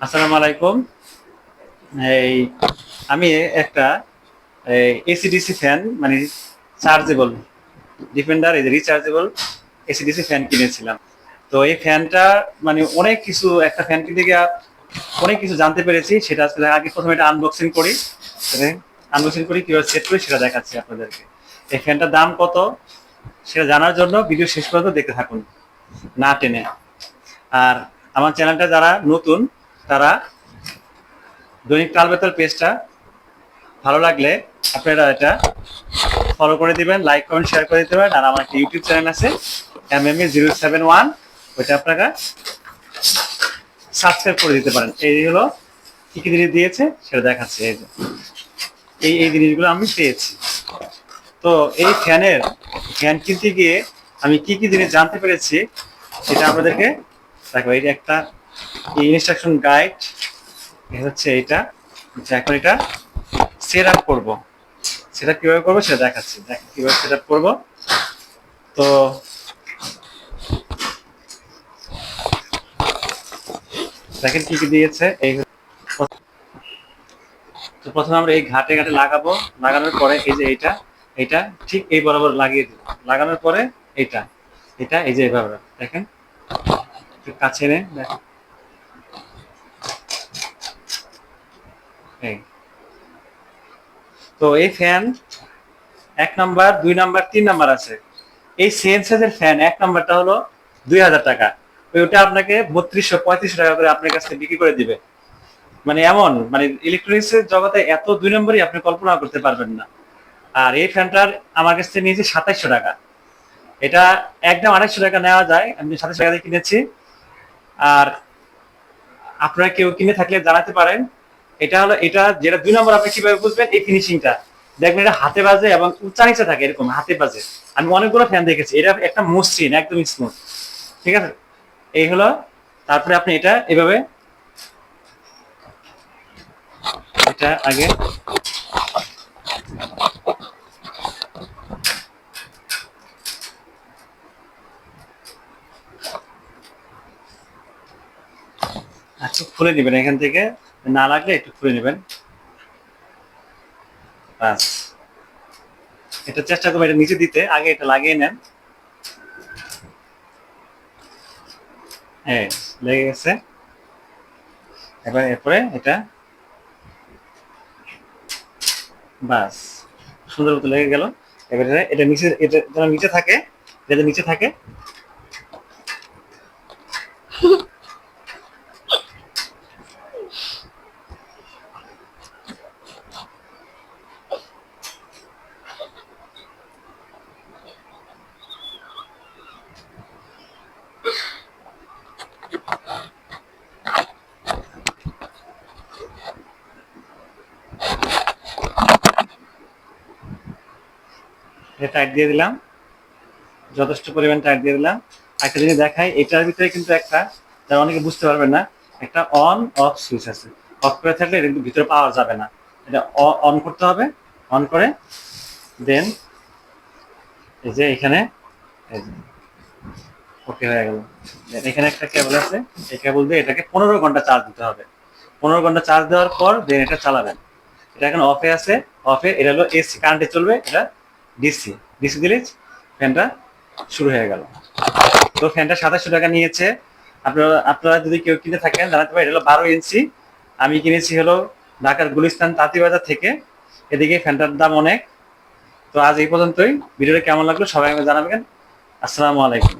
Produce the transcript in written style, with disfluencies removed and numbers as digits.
আসসালামু আলাইকুম। এই আমি একটা এসিডিসি ফ্যান মানে চার্জেবল ডিফেন্ডার এই রিচার্জেবল এসিডিসি ফ্যান কিনেছিলাম। তো এই ফ্যানটা মানে অনেক কিছু একটা ফ্যান কিনতে গিয়ে অনেক কিছু জানতে পেরেছি। সেটা আজকে আগে প্রথমে এটা আনবক্সিং করি কিভাবে সেট করি সেটা দেখাচ্ছি আপনাদেরকে। এই ফ্যানটার দাম কত সেটা জানার জন্য ভিডিও শেষ পর্যন্ত দেখতে থাকুন, না টেনে। আর আমার চ্যানেলটা যারা নতুন তারা দৈনিক টাল বেতাল পেজটা ভালো লাগলে আপনারা এটা ফলো করে দিবেন, লাইক কমেন্ট শেয়ার করে দিতে পারেন। আর আমার একটা ইউটিউব চ্যানেল আছে MMA071, ওইটা আপনারা সাবস্ক্রাইব করে দিতে পারেন। এই হলো কি কি জিনিস দিয়েছে সেটা দেখাচ্ছে। এই যে এই জিনিসগুলো আমি পেয়েছি। তো এই ফ্যান কিনতে গিয়ে আমি কি কি জিনিস জানতে পেরেছি সেটা আপনাদেরকে দেখো। এই যে একটা ইনস্ট্রাকশন গাইড হচ্ছে এইটা। এখন এটা সেট আপ করবো, সেটা কিভাবে করবো সেটা দেখাচ্ছি। দেখেন কিভাবে সেট আপ করবো। তো দেখেন কি কি দিয়েছে। তো প্রথমে আমরা এই ঘাটে ঘাটে লাগাবো। লাগানোর পরে এই যে এইটা ঠিক এই বরাবর লাগিয়ে দেবো। লাগানোর পরে এইটা এটা এই যে এভাবে দেখেন, কাছে এনে দেখেন। এই তো এই ফ্যান 1 নাম্বার 2 নাম্বার 3 নাম্বার আছে। এই সেম সাইজের ফ্যান 1 নাম্বারটা হলো 2000 টাকা। ওইটা আপনাকে 3200-3500 টাকা করে আপনার কাছ থেকে বিক্রি করে দিবে। মানে এমন মানে ইলেকট্রনিক্স এর জগতে এত 2 নম্বরই আপনি কল্পনা করতে পারবেন না। আর এই ফ্যানটার আমার কাছ থেকে নিয়েছি 2700 টাকা। এটা একদম 250 টাকা নেওয়া যায়, আমি 27 টাকা দিয়ে কিনেছি। আর আপনারা কেউ কিনে থাকলে জানাতে পারেন। এটা হলো এটা যেটা 2 নম্বর, আপনি কিভাবে বুঝবেন এই ফিনিশিংটা দেখবেন। এটা হাতে বাজে এবং উঁচা নিচে থাকে, এরকম হাতে বাজে। আমি অনেকগুলো ফ্যান দেখেছি, এটা একটা মসৃণ একদম স্মুথ। ঠিক আছে, এই হলো। তারপরে আপনি এটা এভাবে এটা আগে একটু খুলে নেবেন এখান থেকে, না লাগলে একটু খুলে নেবেন। বাস, এটা চেষ্টা করবেন এটা নিচে দিতে, আগে এটা লাগিয়ে নেন। হ্যাঁ, লেগে গেছে। এরপরে এটা বাস সুন্দর মতো লেগে গেল। এবারে এটা নিচে, এটা যেন নিচে থাকে, এটা নিচে থাকে। এটা টাইট দিয়ে দিলাম, যথেষ্ট পরিমাণ টাইট দিয়ে দিলাম। একটা জিনিস দেখাই, এটার ভিতরে কিন্তু একটা, যারা অনেকে বুঝতে পারবেন না, একটা অন অফ সুইচ আছে। অফ করে থাকলে এটা কিন্তু ভিতরে পাওয়া যাবে না। এটা অন করতে হবে। অন করে দেন এই যে এখানে ওকে হয়ে গেল। এখানে একটা কেবল আছে, এই কেবল দিয়ে এটাকে 15 ঘন্টা চার্জ দিতে হবে। 15 ঘন্টা চার্জ দেওয়ার পর দেন এটা চালাবেন। এটা এখন অফে আছে। অফে এটা হলো এসি কারেন্টে চলবে, এটা ডিসি। ডিসি দিলে ফ্যানটা শুরু হয়ে গেল। তো ফ্যানটা 2700 টাকা নিয়েছে। আপনারা যদি কেউ কিনে থাকেন জানাতে পারেন। এটা হলো 12 ইঞ্চি। আমি কিনেছি হলো ঢাকার গুলিস্তান তাঁতিবাজার থেকে। এদিকে ফ্যানটার দাম অনেক। তো আজ এই পর্যন্তই। ভিডিওটা কেমন লাগলো সবাই আমাকে জানাবেন। আসসালামু আলাইকুম।